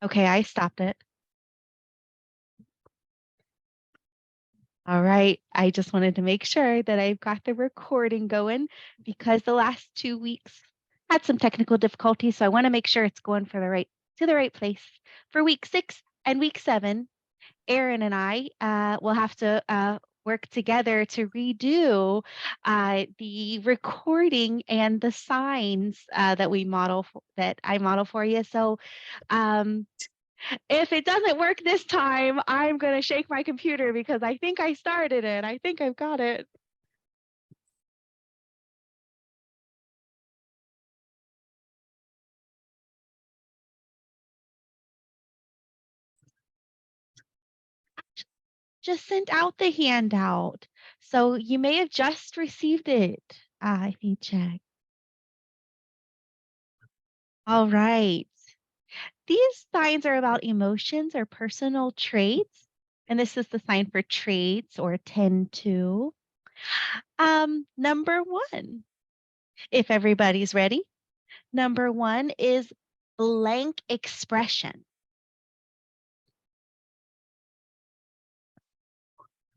Okay, I stopped it. All right. I just wanted to make sure that I've got the recording going because the last 2 weeks had some technical difficulties. So I want to make sure it's going for the right place. For week 6 and week 7, Erin and I will have to work together to redo the recording and the signs that I model for you. So um, if it doesn't work this time, I'm going to shake my computer because I think I started it. I think I've got it. Just sent out the handout. So you may have just received it. If you check. All right. These signs are about emotions or personal traits. And this is the sign for traits or tend to. Number 1, if everybody's ready, number 1 is blank expression.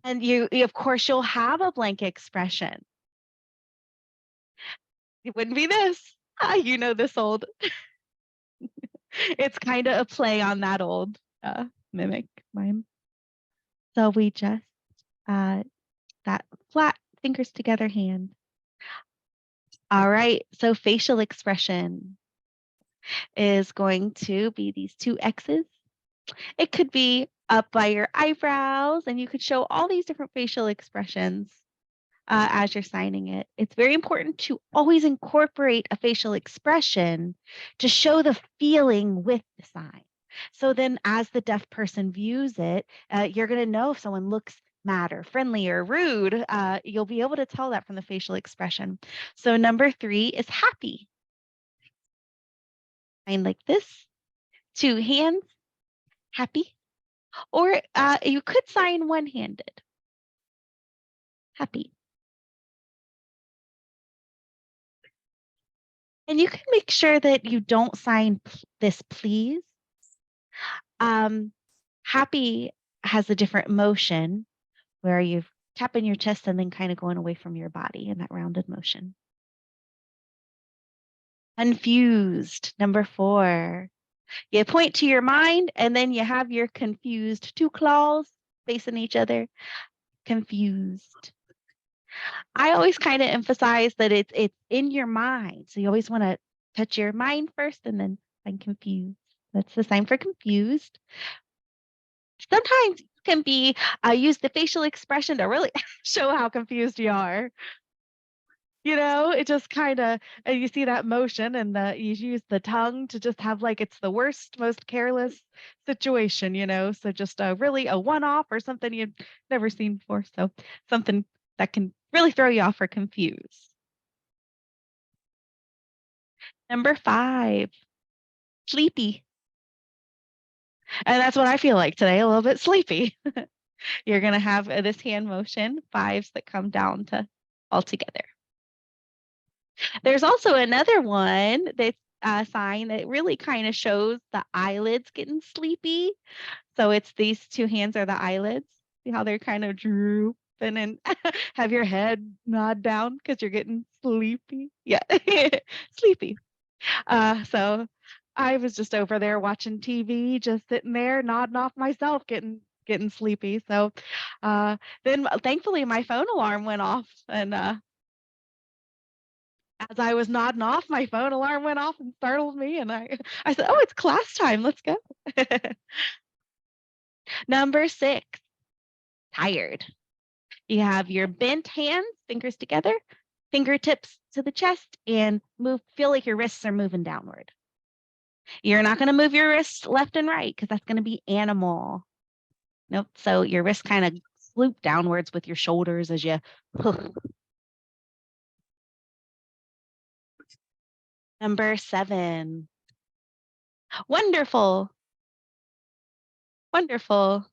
And of course, you'll have a blank expression. It wouldn't be this. You know this old. It's kind of a play on that old mimic mime. So we just that flat fingers together hand. All right. So facial expression is going to be these 2 X's. It could be up by your eyebrows, and you could show all these different facial expressions as you're signing it. It's very important to always incorporate a facial expression to show the feeling with the sign. So then as the deaf person views it, you're going to know if someone looks mad or friendly or rude. You'll be able to tell that from the facial expression. So number 3 is happy. Sign like this, 2 hands, happy. Or you could sign one-handed, happy. And you can make sure that you don't sign this please. Happy has a different motion where you're tapping your chest and then kind of going away from your body in that rounded motion. Confused, number 4. You point to your mind and then you have your confused 2 claws facing each other. Confused. I always kind of emphasize that it's in your mind. So you always want to touch your mind first and then I'm confused. That's the sign for confused. Sometimes you can be use the facial expression to really show how confused you are. You know, it just kind of you see that motion and you use the tongue to just have like it's the worst, most careless situation, you know. So just really a one-off or something you've never seen before. So something that can really throw you off or confuse. Number 5, sleepy. And that's what I feel like today, a little bit sleepy. You're going to have this hand motion, 5s that come down to all together. There's also another one that's a sign that really kind of shows the eyelids getting sleepy. So it's these 2 hands are the eyelids. See how they're kind of drooping and have your head nod down because you're getting sleepy. Yeah, sleepy. So I was just over there watching TV, just sitting there nodding off myself, getting sleepy. So then thankfully my phone alarm went off and as I was nodding off, my phone alarm went off and startled me. And I said, oh, it's class time. Let's go. Number 6, tired. You have your bent hands, fingers together, fingertips to the chest, and feel like your wrists are moving downward. You're not going to move your wrists left and right because that's going to be animal. Nope. So your wrists kind of sloop downwards with your shoulders as you. Number 7. Wonderful. Wonderful.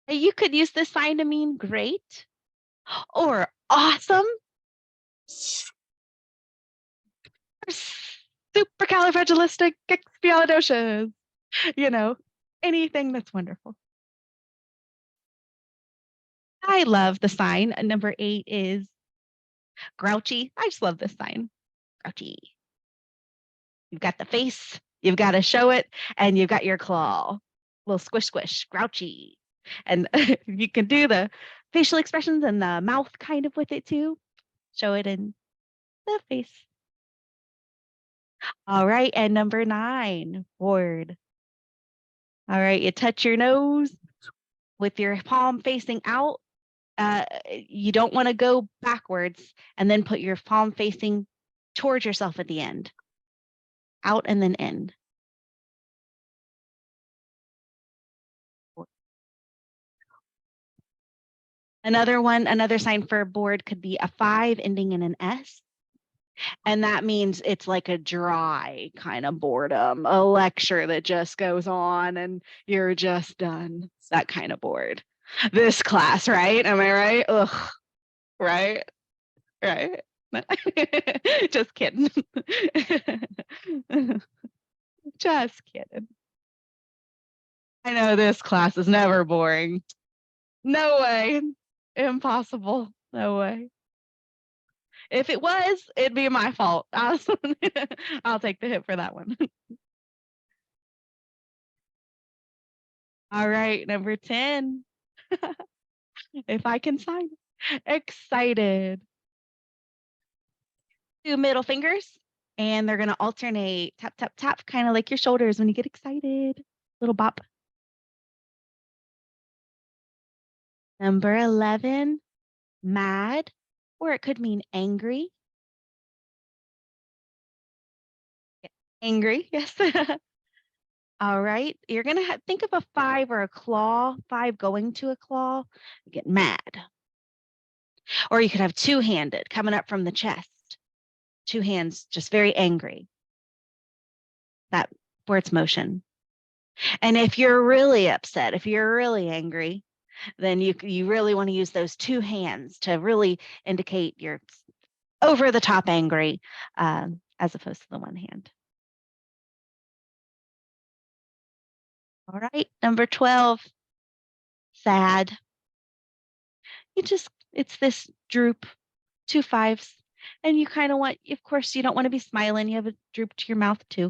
You could use this sign to mean great or awesome or supercalifragilisticexpialidocious. You know, anything that's wonderful. I love the sign. Number 8 is grouchy. I just love this sign. Grouchy. You've got the face, you've got to show it, and you've got your claw. Little squish, squish, grouchy. And you can do the facial expressions and the mouth kind of with it too. Show it in the face. All right. And number 9, bored. All right. You touch your nose with your palm facing out. You don't want to go backwards and then put your palm facing towards yourself at the end. Out and then in. Another sign for bored could be a 5 ending in an S. And that means it's like a dry kind of boredom, a lecture that just goes on and you're just done. That kind of bored. This class, right? Am I right? Ugh, right? Right? Just kidding. Just kidding. I know this class is never boring. No way. Impossible. No way. If it was, it'd be my fault. I'll take the hit for that one. All right, number 10. If I can sign. Excited. 2 middle fingers, and they're going to alternate tap, tap, tap, kind of like your shoulders when you get excited. Little bop. Number 11, mad, or it could mean angry. Angry, yes. All right, you're going to think of a 5 or a claw, 5 going to a claw, get mad. Or you could have two-handed coming up from the chest. 2 hands, just very angry. That where it's motion. And if you're really upset, if you're really angry, then you really want to use those 2 hands to really indicate you're over the top angry, as opposed to the one hand. All right, number 12, sad. It's this droop, 2 5s, and you kind of want, of course, you don't want to be smiling. You have a droop to your mouth too.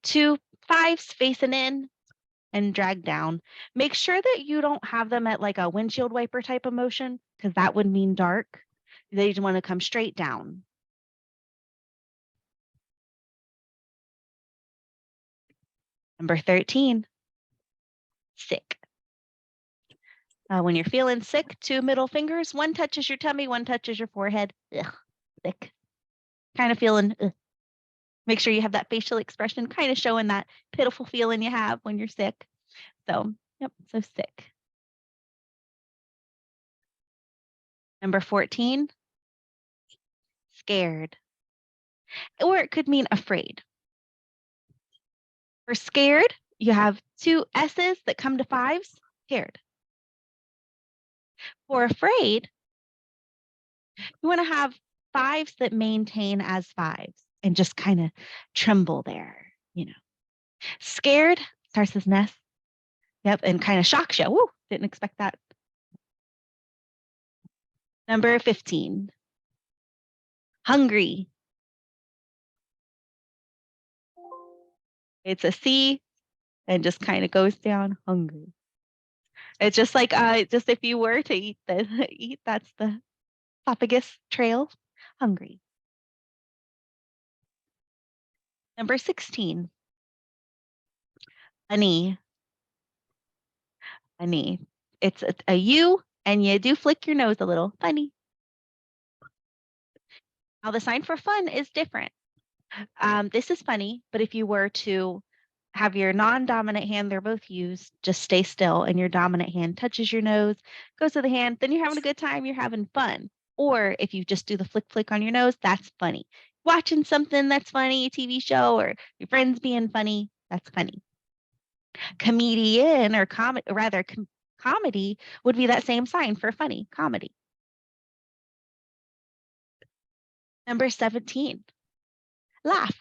2 5s facing in and drag down. Make sure that you don't have them at like a windshield wiper type of motion, because that would mean dark. They want to come straight down. Number 13, sick. When you're feeling sick, 2 middle fingers, 1 touches your tummy, 1 touches your forehead. Ugh, sick. Kind of feeling, ugh. Make sure you have that facial expression, kind of showing that pitiful feeling you have when you're sick. So, yep, so sick. Number 14, scared. Or it could mean afraid. For scared, you have 2 S's that come to 5s, scared. For afraid, you want to have 5s that maintain as 5s and just kind of tremble there, Scared starts as nest. Yep, and kind of shocks you. Woo, didn't expect that. Number 15, hungry. It's a C and just kind of goes down, hungry. It's just like just if you were to eat that's the esophagus trail, hungry. Number 16, funny. Funny. It's a U, and you do flick your nose a little. Funny. Now the sign for fun is different. This is funny, but if you were to have your non-dominant hand, they're both used, just stay still, and your dominant hand touches your nose, goes to the hand, then you're having a good time, you're having fun. Or if you just do the flick flick on your nose, that's funny. Watching something that's funny, a TV show, or your friends being funny, that's funny. Comedian or comedy would be that same sign for funny, comedy. Number 17, laugh.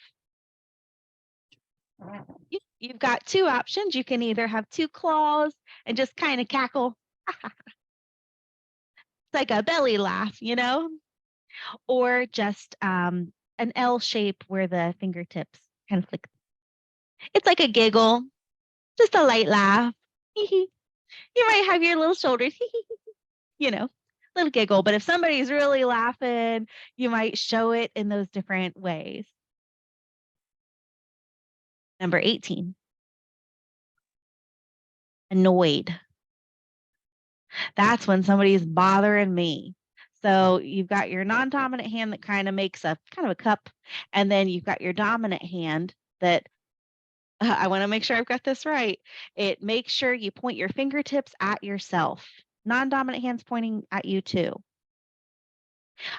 You've got two options. You can either have two claws and just kind of cackle. It's like a belly laugh, or just an L shape where the fingertips kind of flick. It's like a giggle, just a light laugh. You might have your little shoulders, you know, little giggle. But if somebody's really laughing, you might show it in those different ways. Number 18, annoyed. That's when somebody's bothering me. So you've got your non-dominant hand that kind of makes a kind of a cup, and then you've got your dominant hand that I want to make sure I've got this right. It makes sure you point your fingertips at yourself. Non-dominant hands pointing at you too.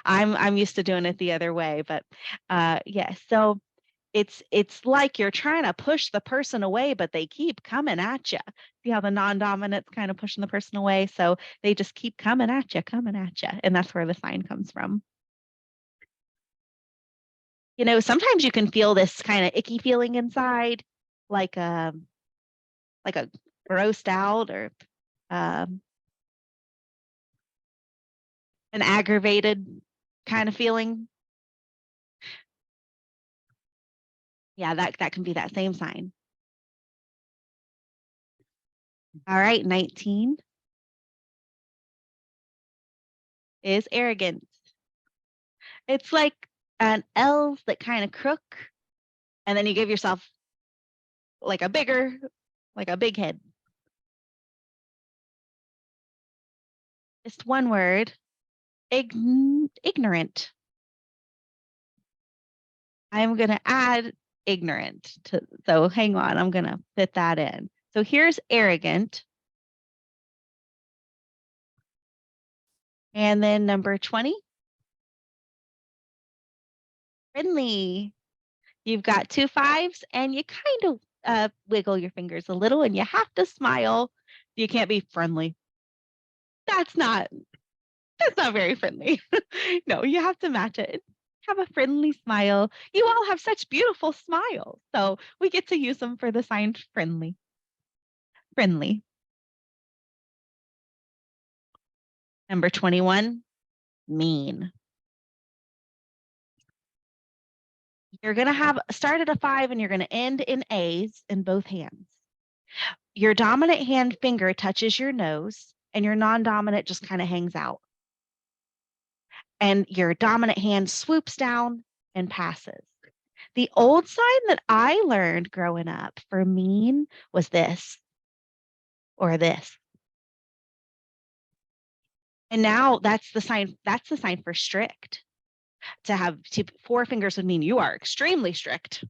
I'm used to doing it the other way, but yes. So it's like you're trying to push the person away, but they keep coming at you. See how the non-dominant's kind of pushing the person away, so they just keep coming at you, and that's where the sign comes from. Sometimes you can feel this kind of icky feeling inside, like a grossed out or um, an aggravated kind of feeling. Yeah, that can be that same sign. All right, 19 is arrogant. It's like an L that kind of crook, and then you give yourself like like a big head. Just one word, ignorant. I'm going to add ignorant so hang on, I'm going to fit that in. So here's arrogant. And then number 20, friendly. You've got two fives and you kind of wiggle your fingers a little and you have to smile. You can't be friendly. That's not very friendly. No, you have to match it. Have a friendly smile. You all have such beautiful smiles. So we get to use them for the sign friendly. Friendly. Number 21, mean. You're going to have start at a 5 and you're going to end in A's in both hands. Your dominant hand finger touches your nose and your non-dominant just kind of hangs out. And your dominant hand swoops down and passes. The old sign that I learned growing up for mean was this or this. And now that's the sign for strict. To have four fingers would mean you are extremely strict,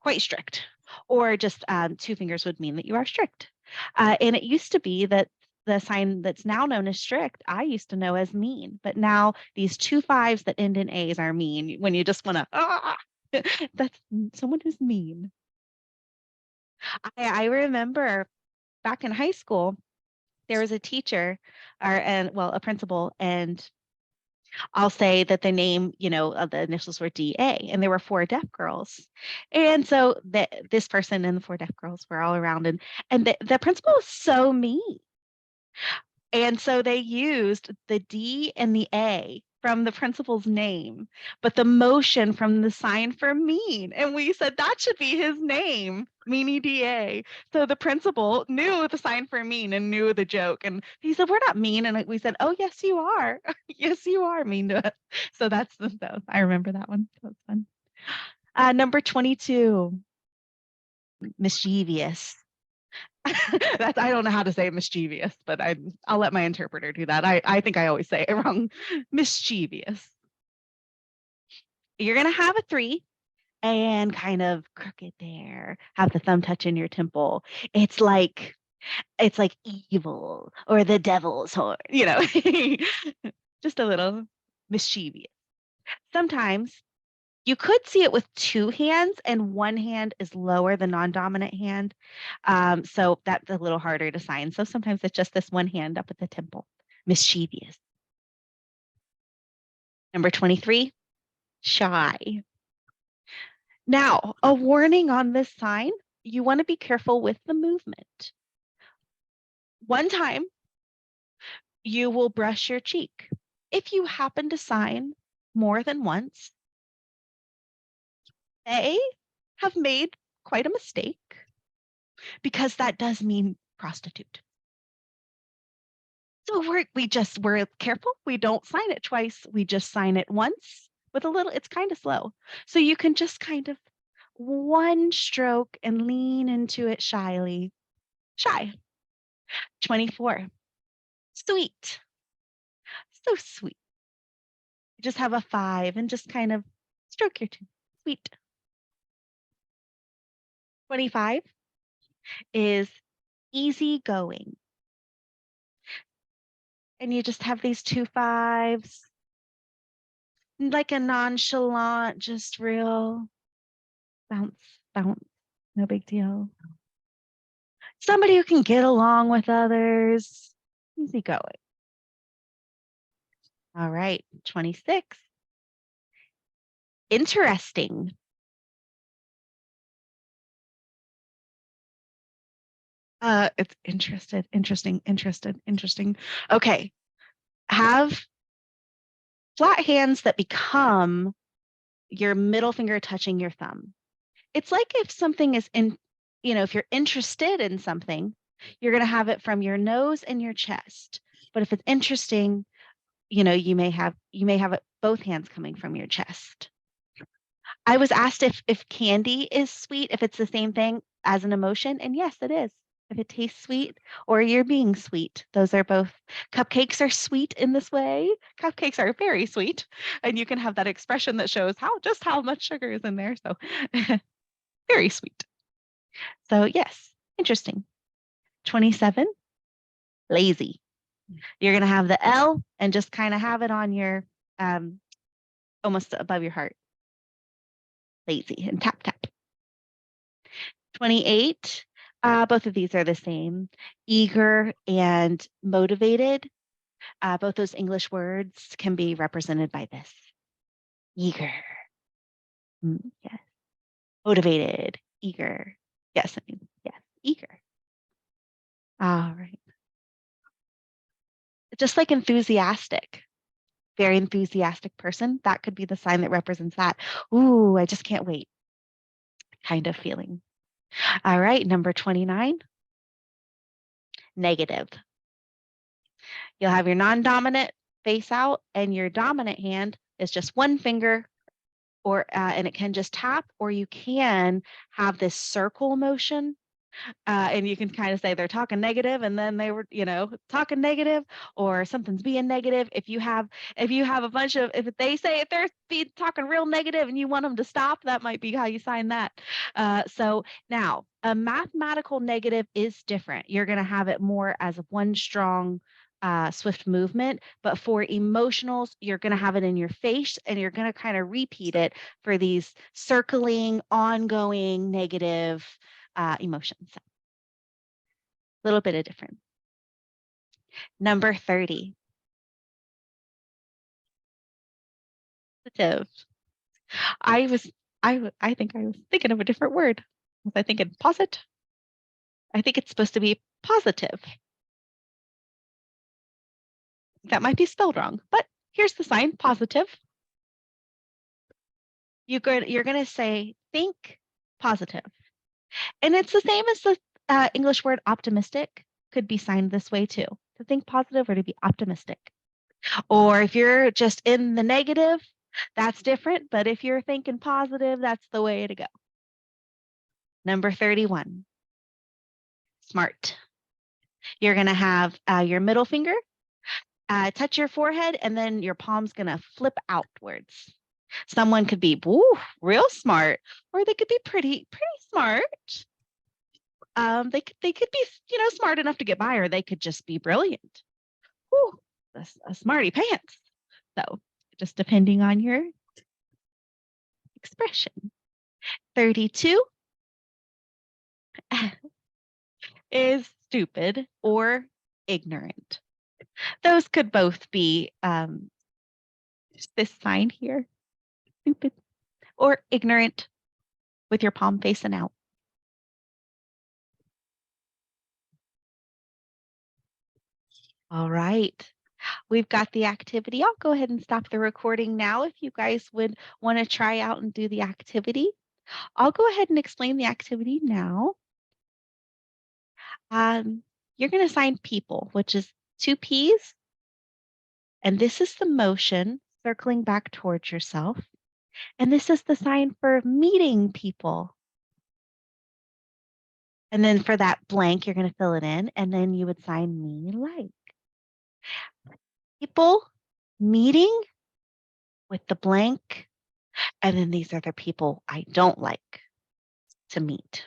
quite strict. Or just two fingers would mean that you are strict. And it used to be that the sign that's now known as strict, I used to know as mean. But now these two fives that end in A's are mean when you just want to, that's someone who's mean. I remember back in high school, there was a teacher a principal, and I'll say that the name, the initials were DA, and there were four deaf girls. And so this person and the four deaf girls were all around, and the principal was so mean. And so they used the D and the A from the principal's name, but the motion from the sign for mean. And we said that should be his name, Meanie DA. So the principal knew the sign for mean and knew the joke. And he said, "We're not mean." And we said, "Oh, yes, you are. Yes, you are mean to us." So I remember that one. That was fun. Number 22, mischievous. I don't know how to say mischievous, but I'll let my interpreter do that. I think I always say it wrong. Mischievous. You're gonna have a 3 and kind of crooked there. Have the thumb touch in your temple. It's like evil or the devil's horn, just a little mischievous. Sometimes you could see it with two hands and one hand is lower the non-dominant hand. So that's a little harder to sign. So sometimes it's just this one hand up at the temple. Mischievous. Number 23, shy. Now, a warning on this sign. you want to be careful with the movement. One time, you will brush your cheek. If you happen to sign more than once, they have made quite a mistake because that does mean prostitute. So we're careful. We don't sign it twice. We just sign it once with a little, it's kind of slow. So you can just kind of one stroke and lean into it shyly. Shy. 24. Sweet. So sweet. Just have a 5 and just kind of stroke your chin. Sweet. 25 is easygoing. And you just have these 2 5s, like a nonchalant, just real bounce, bounce, no big deal. Somebody who can get along with others, easygoing. All right, 26. Interesting. It's interesting. Okay. Have flat hands that become your middle finger touching your thumb. It's like if something is if you're interested in something, you're going to have it from your nose and your chest. But if it's interesting, you may have it both hands coming from your chest. I was asked if candy is sweet, if it's the same thing as an emotion, and yes, it is. If it tastes sweet or you're being sweet, those are both. Cupcakes are sweet in this way. Cupcakes are very sweet, and you can have that expression that shows how much sugar is in there. So very sweet. So yes, interesting. 27, lazy. You're gonna have the L and just kind of have it on your almost above your heart. Lazy and tap tap. 28, both of these are the same. Eager and motivated. Both those English words can be represented by this. Eager. Yes. Motivated. Eager. Yes, yes, eager. All right. Just like enthusiastic. Very enthusiastic person. That could be the sign that represents that. Ooh, I just can't wait. Kind of feeling. All right, number 29. Negative. You'll have your non-dominant face out and your dominant hand is just one finger and it can just tap, or you can have this circle motion. And you can kind of say they're talking negative and then they were, talking negative, or something's being negative. If you have a bunch of, if they say if they're talking real negative and you want them to stop, that might be how you sign that. So now a mathematical negative is different. You're going to have it more as one strong swift movement, but for emotionals, you're going to have it in your face and you're going to kind of repeat it for these circling, ongoing negative emotions. A little bit of difference. Number 30. Positive. I think I was thinking of a different word. Was I thinking posit? I think it's supposed to be positive. That might be spelled wrong, but here's the sign, positive. You're going to say think positive. And it's the same as the English word optimistic could be signed this way too, to think positive or to be optimistic. Or if you're just in the negative, that's different. But if you're thinking positive, that's the way to go. Number 31, smart. You're going to have your middle finger touch your forehead, and then your palm's going to flip outwards. Someone could be real smart, or they could be pretty smart. They could be smart enough to get by, or they could just be brilliant. Woo, a smarty pants. So just depending on your expression. 32 is stupid or ignorant. Those could both be this sign here, stupid or ignorant with your palm facing out. All right. We've got the activity. I'll go ahead and stop the recording now if you guys would want to try out and do the activity. I'll go ahead and explain the activity now. You're going to assign people, which is two P's. And this is the motion circling back towards yourself. And this is the sign for meeting people. And then for that blank, you're going to fill it in. And then you would sign me like. People meeting with the blank. And then these are the people I don't like to meet.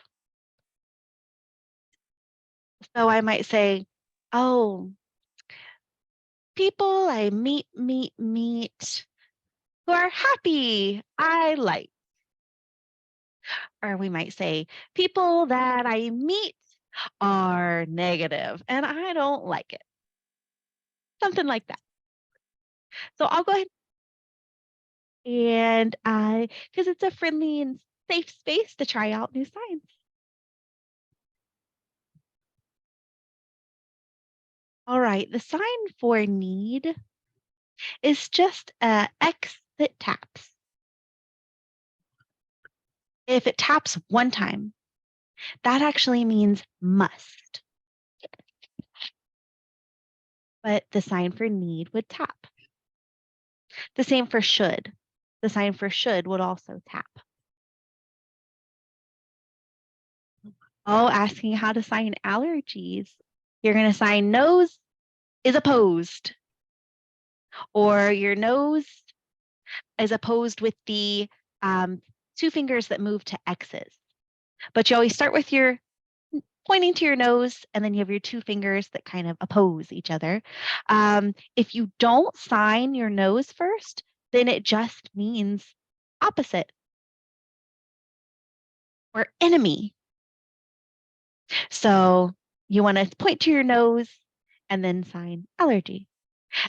So I might say, oh, people I meet who are happy, I like. Or we might say, people that I meet are negative and I don't like it. Something like that. So I'll go ahead and because it's a friendly and safe space to try out new signs. All right, the sign for need is just a X that taps. If it taps one time, that actually means must. But the sign for need would tap. The same for should. The sign for should would also tap. Oh, asking how to sign allergies. You're going to sign nose is opposed, or your nose is opposed with the two fingers that move to X's. But you always start with your pointing to your nose, and then you have your two fingers that kind of oppose each other. If you don't sign your nose first, then it just means opposite or enemy. So you want to point to your nose and then sign allergy.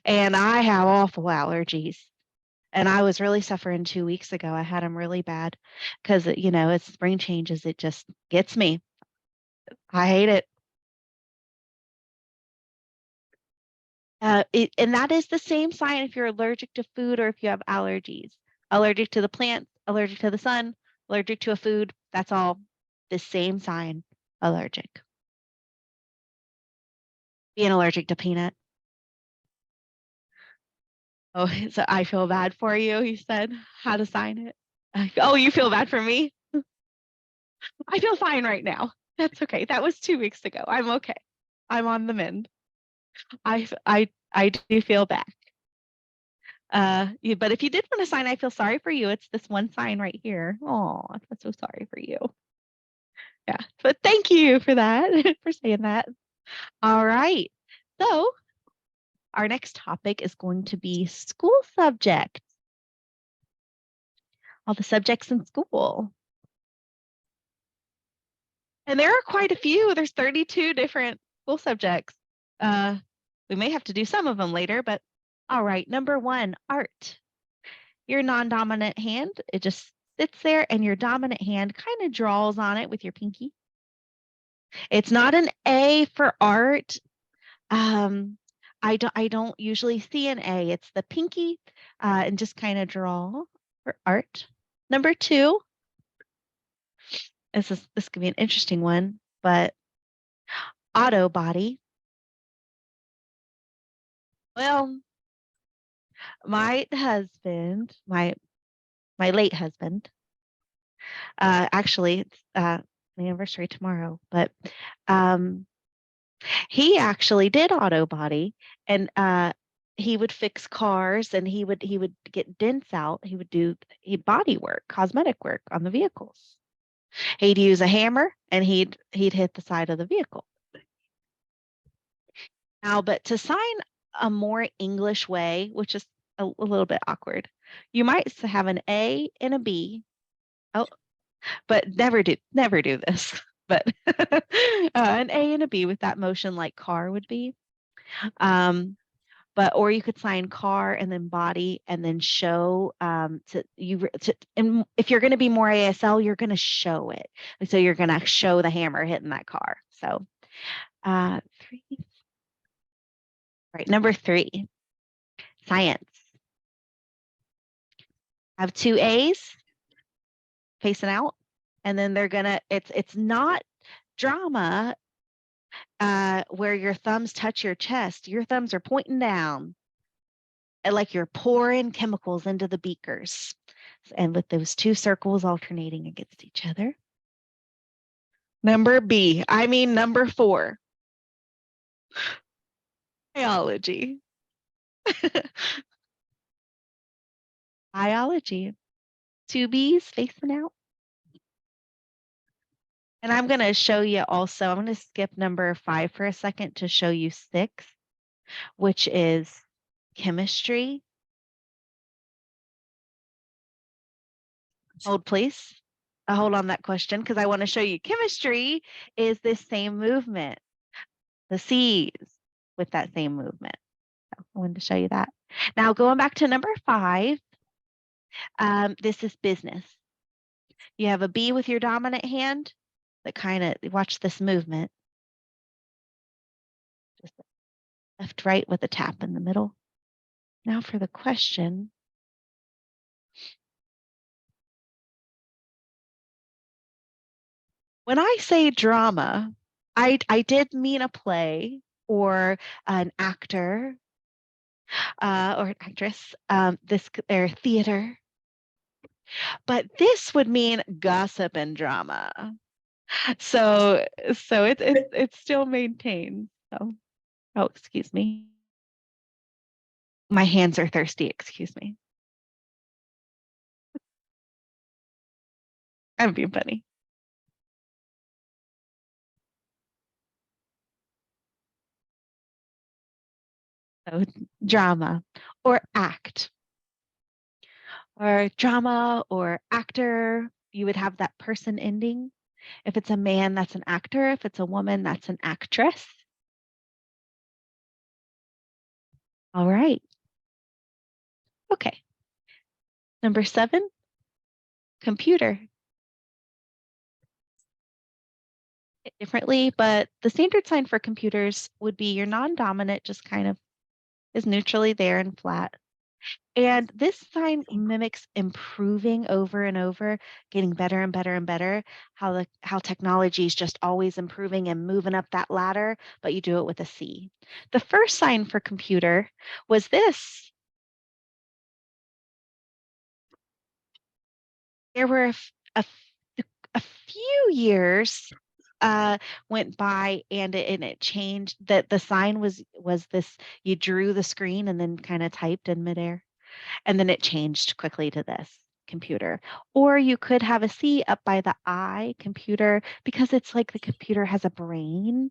And I have awful allergies. And I was really suffering 2 weeks ago. I had them really bad because, as spring changes, it just gets me. I hate it. And that is the same sign if you're allergic to food or if you have allergies. Allergic to the plants, allergic to the sun, allergic to a food. That's all the same sign, allergic. Being allergic to peanut. Oh, so I feel bad for you, he said. How to sign it. Oh, you feel bad for me? I feel fine right now. That's okay. That was 2 weeks ago. I'm okay. I'm on the mend. I do feel bad. But if you did want to sign, I feel sorry for you. It's this one sign right here. Oh, I'm so sorry for you. Yeah, but thank you for that, for saying that. All right. So our next topic is going to be school subjects. All the subjects in school. And there are quite a few. There's 32 different school subjects. We may have to do some of them later, but all right. Number 1, art. Your non-dominant hand, it just sits there and your dominant hand kind of draws on it with your pinky. It's not an A for art. I don't usually see an A. It's the pinky and just kind of draw for art. Number 2, this could be an interesting one, but auto body. Well, my husband, my late husband, actually it's the anniversary tomorrow, but he actually did auto body, and he would fix cars, and he would get dents out. He would do body work, cosmetic work on the vehicles. He'd use a hammer and he'd hit the side of the vehicle. Now, but to sign a more English way, which is a little bit awkward, you might have an A and a B. Oh, but never do this. But an A and a B with that motion like car would be. Or you could sign car and then body and then show and if you're going to be more ASL, you're going to show it. So you're going to show the hammer hitting that car. So 3, Right, number 3, science. Have 2 A's facing out, and then they're gonna, it's not drama where your thumbs touch your chest. Your thumbs are pointing down, like you're pouring chemicals into the beakers. And with those 2 circles alternating against each other. Number 4, biology. Biology. 2 B's facing out. And I'm going to show you also, I'm going to skip number 5 for a second to show you 6, which is chemistry. Hold, please. Hold on that question because I want to show you chemistry is this same movement, the C's with that same movement. So I wanted to show you that. Now going back to number 5, this is business. You have a B with your dominant hand that kind of, watch this movement. Just left, right with a tap in the middle. Now for the question. When I say drama, I did mean a play or an actor or an actress, their theater. But this would mean gossip and drama. So it's still maintained. So, oh, excuse me. My hands are thirsty, excuse me. I'm being funny. So drama or act. Or drama or actor, you would have that person ending. If it's a man, that's an actor. If it's a woman, that's an actress. All right. Okay. Number 7, computer. Differently, but the standard sign for computers would be your non-dominant just kind of is neutrally there and flat. And this sign mimics improving over and over, getting better and better and better, how technology is just always improving and moving up that ladder, but you do it with a C. The first sign for computer was this. There were a few years went by and it changed. That the sign was this, you drew the screen and then kind of typed in midair. And then it changed quickly to this, computer. Or you could have a C up by the I, computer, because it's like the computer has a brain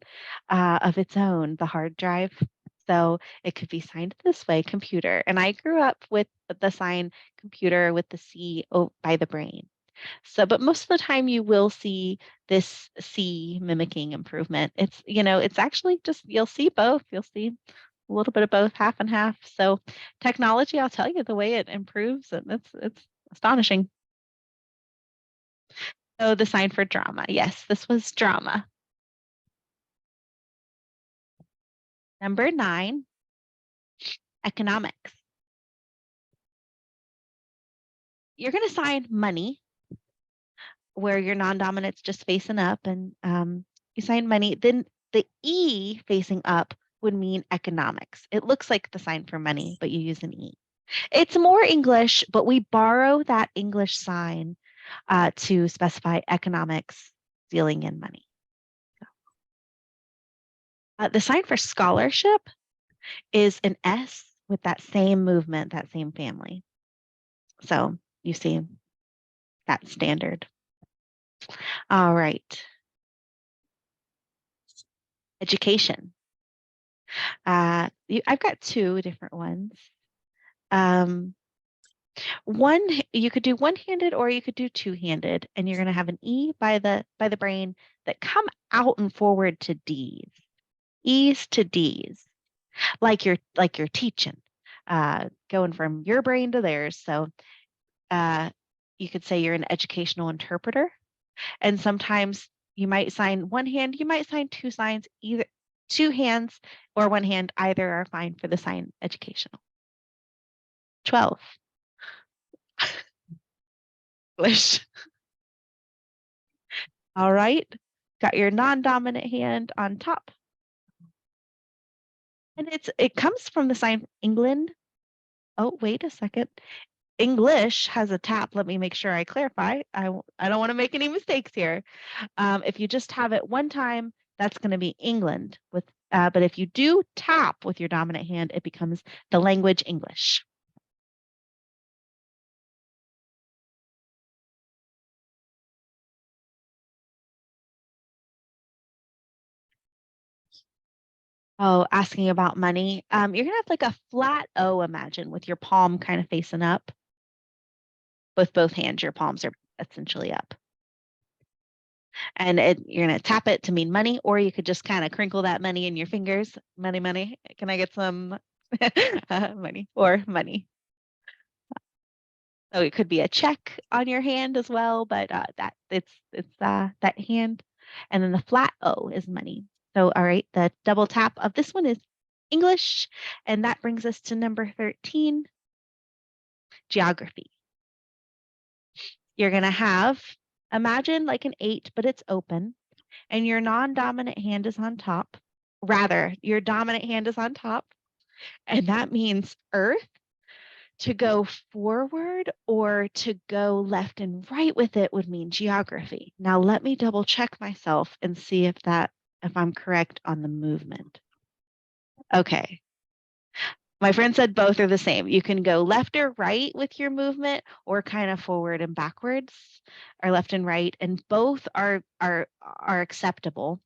of its own, the hard drive. So it could be signed this way, computer. And I grew up with the sign computer with the C by the brain. So, but most of the time you will see this C mimicking improvement. It's actually just, you'll see both. You'll see a little bit of both, half and half. So technology, I'll tell you, the way it improves, and it's astonishing. So the sign for drama. Yes, this was drama. Number 9, economics. You're going to sign money where your non-dominant's just facing up, and you sign money. Then the E facing up would mean economics. It looks like the sign for money, but you use an E. It's more English, but we borrow that English sign to specify economics, dealing in money. The sign for scholarship is an S with that same movement, that same family. So you see that standard. All right. Education. I've got 2 different ones. One, you could do one-handed or you could do two-handed, and you're going to have an E by the brain that come out and forward to D's. E's to D's, like you're teaching, going from your brain to theirs. So you could say you're an educational interpreter, and sometimes you might sign one hand, you might sign 2 signs, 2 hands or 1 hand, either are fine for the sign educational. 12. English. All right. Got your non-dominant hand on top. And it comes from the sign England. Oh, wait a second. English has a tap. Let me make sure I clarify. I don't want to make any mistakes here. If you just have it one time, that's going to be England. But if you do tap with your dominant hand, it becomes the language English. Oh, asking about money. You're gonna have like a flat O, imagine, with your palm kind of facing up. With both hands, your palms are essentially up. And you're gonna tap it to mean money, or you could just kind of crinkle that money in your fingers. Money, money. Can I get some money or money? So it could be a check on your hand as well, but it's that hand. And then the flat O is money. So all right, the double tap of this one is English, and that brings us to number 13, geography. You're gonna have, imagine like an 8, but it's open, and your non-dominant hand is on top. Rather, your dominant hand is on top, and that means Earth. To go forward or to go left and right with it would mean geography. Now let me double check myself and see if I'm correct on the movement. Okay. My friend said both are the same. You can go left or right with your movement, or kind of forward and backwards, or left and right, and both are acceptable.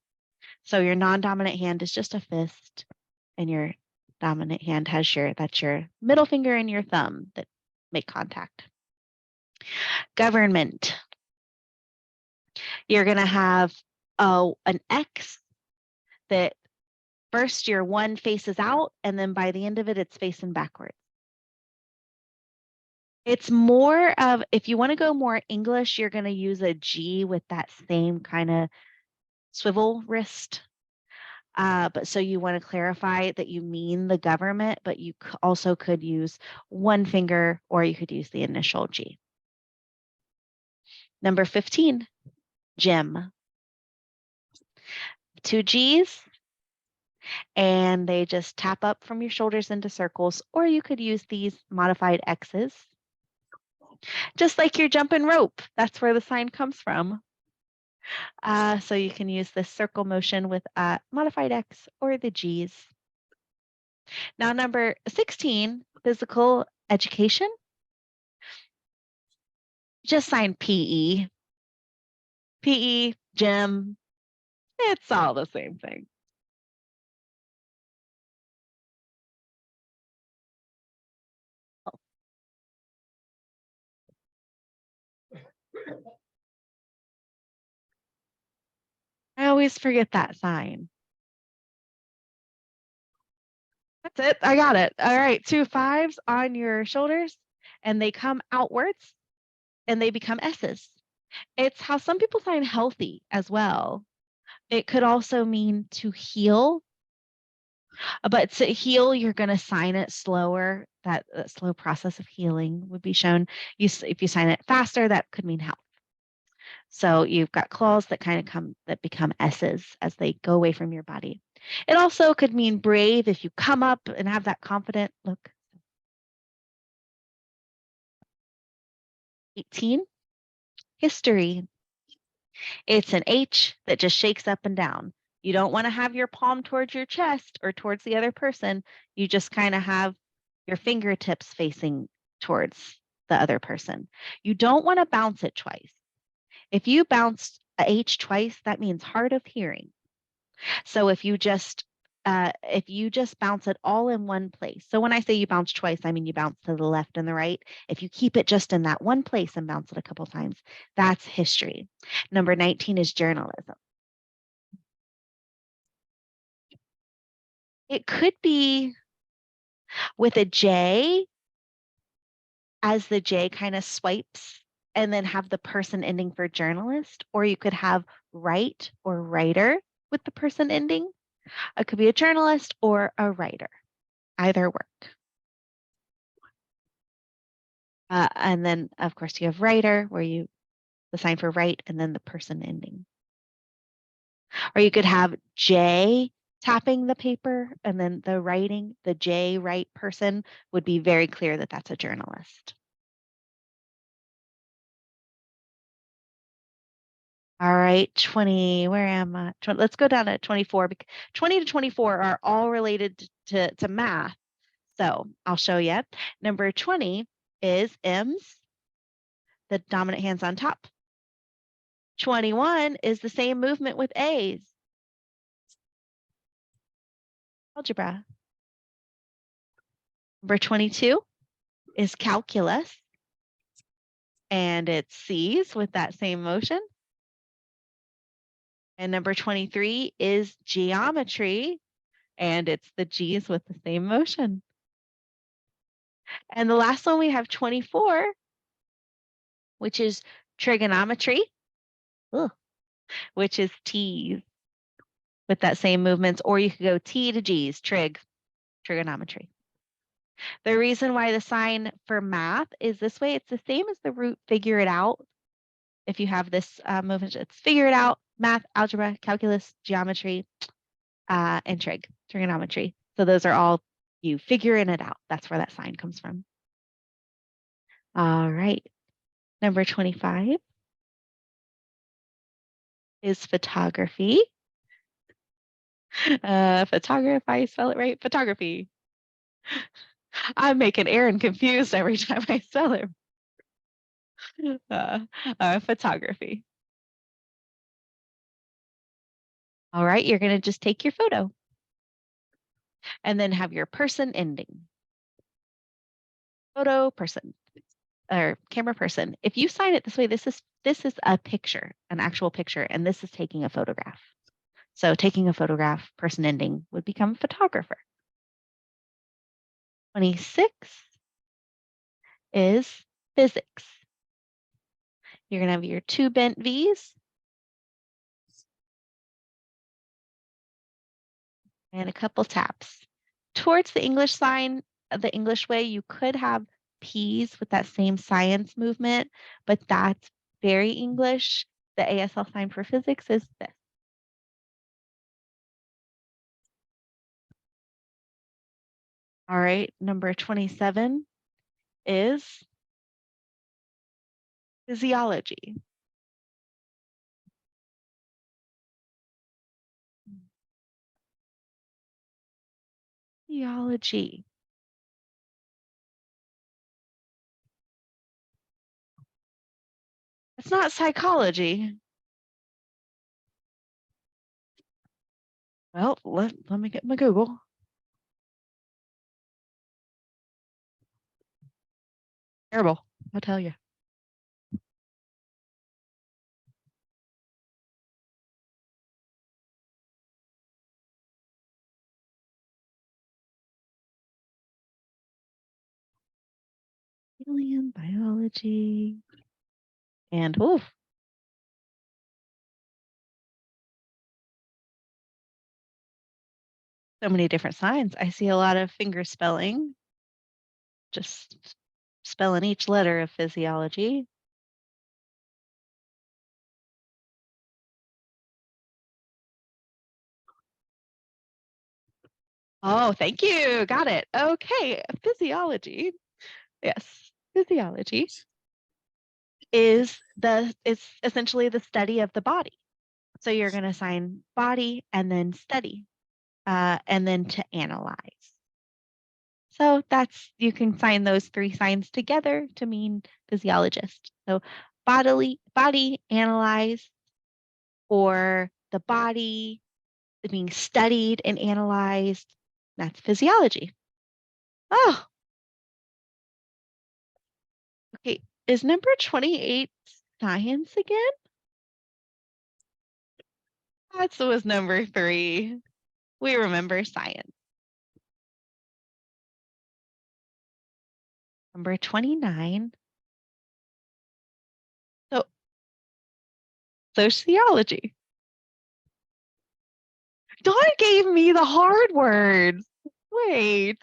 So your non-dominant hand is just a fist, and your dominant hand has that's your middle finger and your thumb that make contact. Government. You're going to have an X that first your one faces out, and then by the end of it, it's facing backwards. It's more of, if you want to go more English, you're going to use a G with that same kind of swivel wrist. But so you want to clarify that you mean the government, but you also could use one finger, or you could use the initial G. Number 15, gym. 2 G's, and they just tap up from your shoulders into circles, or you could use these modified X's. Just like your jumping rope, that's where the sign comes from. So you can use this circle motion with modified X or the G's. Now, number 16, physical education. Just sign PE. PE, gym, it's all the same thing. I always forget that sign. That's it. I got it. All right. 2 5s on your shoulders, and they come outwards and they become S's. It's how some people sign healthy as well. It could also mean to heal, but to heal, you're going to sign it slower. That slow process of healing would be shown. If you sign it faster, that could mean health. So you've got claws that become S's as they go away from your body. It also could mean brave if you come up and have that confident look. 18, history. It's an H that just shakes up and down. You don't want to have your palm towards your chest or towards the other person. You just kind of have your fingertips facing towards the other person. You don't want to bounce it twice. If you bounce a H twice, that means hard of hearing. So if you just bounce it all in one place. So when I say you bounce twice, I mean you bounce to the left and the right. If you keep it just in that one place and bounce it a couple times, that's history. Number 19 is journalism. It could be with a J, as the J kind of swipes, and then have the person ending for journalist, or you could have write or writer with the person ending. It could be a journalist or a writer. Either work. And then, of course, you have writer, where you the sign for write and then the person ending. Or you could have J tapping the paper and then the writing, the J write person would be very clear that that's a journalist. All right, 20, where am I? Let's go down to 24. 20 to 24 are all related to math. So I'll show you. Number 20 is M's, the dominant hand's on top. 21 is the same movement with A's. Algebra. Number 22 is calculus, and it's C's with that same motion. And number 23 is geometry, and it's the G's with the same motion. And the last one we have 24, which is trigonometry, which is T's with that same movements, or you could go T to G's, trigonometry. The reason why the sign for math is this way, it's the same as the root figure it out. If you have this movement, it's figure it out, math, algebra, calculus, geometry, and trigonometry. So those are all you figuring it out. That's where that sign comes from. All right. Number 25 is photography. Photography, I spell it right, photography. I'm making Aaron confused every time I spell it. Photography. All right, you're going to just take your photo and then have your person ending. Photo person or camera person. If you sign it this way, this is a picture, an actual picture, and this is taking a photograph. So taking a photograph, person ending would become photographer. 26 is physics. You're going to have your two bent V's and a couple taps. Towards the English sign, the English way, you could have P's with that same science movement, but that's very English. The ASL sign for physics is this. All right, number 27 is physiology. Physiology. It's not psychology. Well, let me get my Google. Terrible, I'll tell you. Alien biology. And oof. So many different signs. I see a lot of finger spelling, just spelling each letter of physiology. Oh, thank you. Got it. Okay. Physiology. Yes. Physiology is it's essentially the study of the body. So you're going to assign body and then study, and then to analyze. So you can sign those three signs together to mean physiologist. So body analyze, or the body being studied and analyzed. That's physiology. Oh, okay. Is number 28 science again? That was number 3. We remember science. Number 29. So sociology. Dawn gave me the hard words. Wait.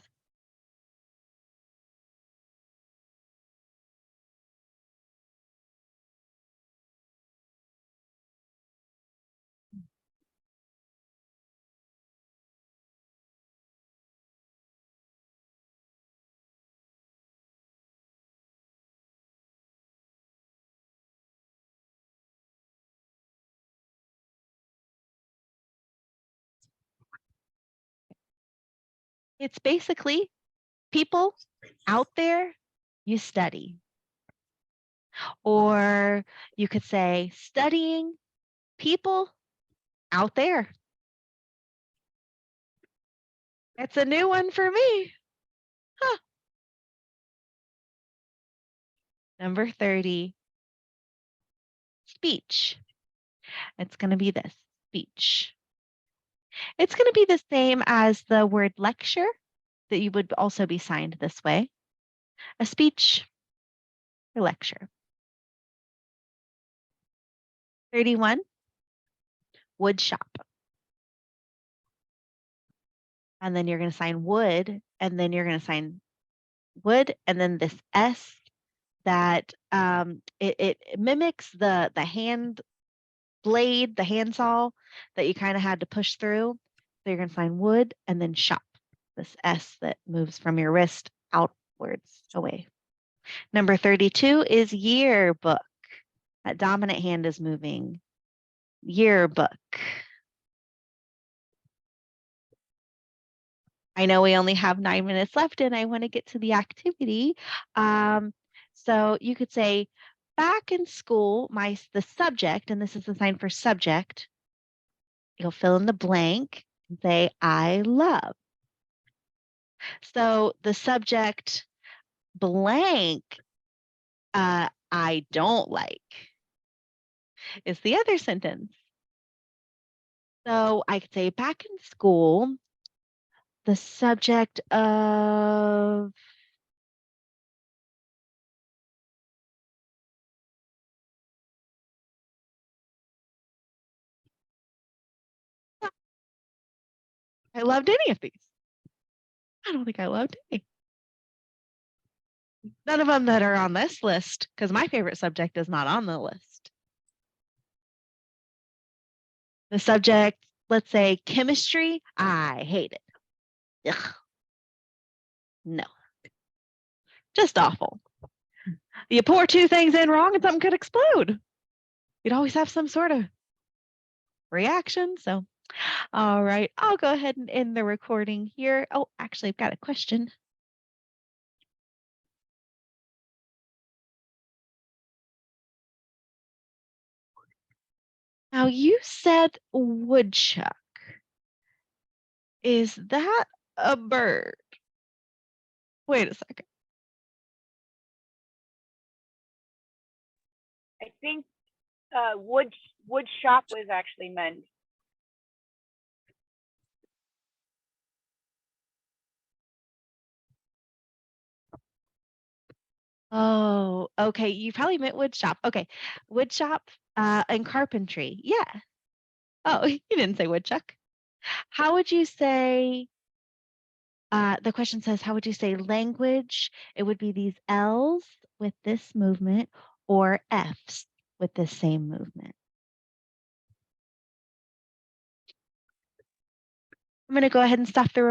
It's basically people out there you study. Or you could say studying people out there. It's a new one for me. Huh. Number 30, speech. It's going to be this speech. It's going to be the same as the word lecture that you would also be signed this way. A speech or lecture. 31, wood shop. And then you're going to sign wood, and then you're going to sign wood, and then this S that it mimics the hand blade, the handsaw that you kind of had to push through. So you're going to sign wood and then shop, this S that moves from your wrist outwards away. Number 32 is yearbook. That dominant hand is moving. Yearbook. I know we only have 9 minutes left and I want to get to the activity. So you could say, back in school, the subject, and this is the sign for subject, you'll fill in the blank and say, I love. So the subject blank, I don't like, is the other sentence. So I could say, back in school, the subject of I loved any of these. I don't think I loved any. None of them that are on this list, because my favorite subject is not on the list. The subject, let's say chemistry, I hate it. Ugh. No, just awful. You pour two things in wrong and something could explode. You'd always have some sort of reaction. So, all right, I'll go ahead and end the recording here. Oh, actually, I've got a question. Now, you said woodchuck. Is that a bird? Wait a second. I think wood shop was actually meant. Oh, okay. You probably meant wood shop. Okay. Wood shop and carpentry. Yeah. Oh, you didn't say woodchuck. How would you say, the question says, how would you say language? It would be these L's with this movement or F's with this same movement. I'm going to go ahead and stop the recording.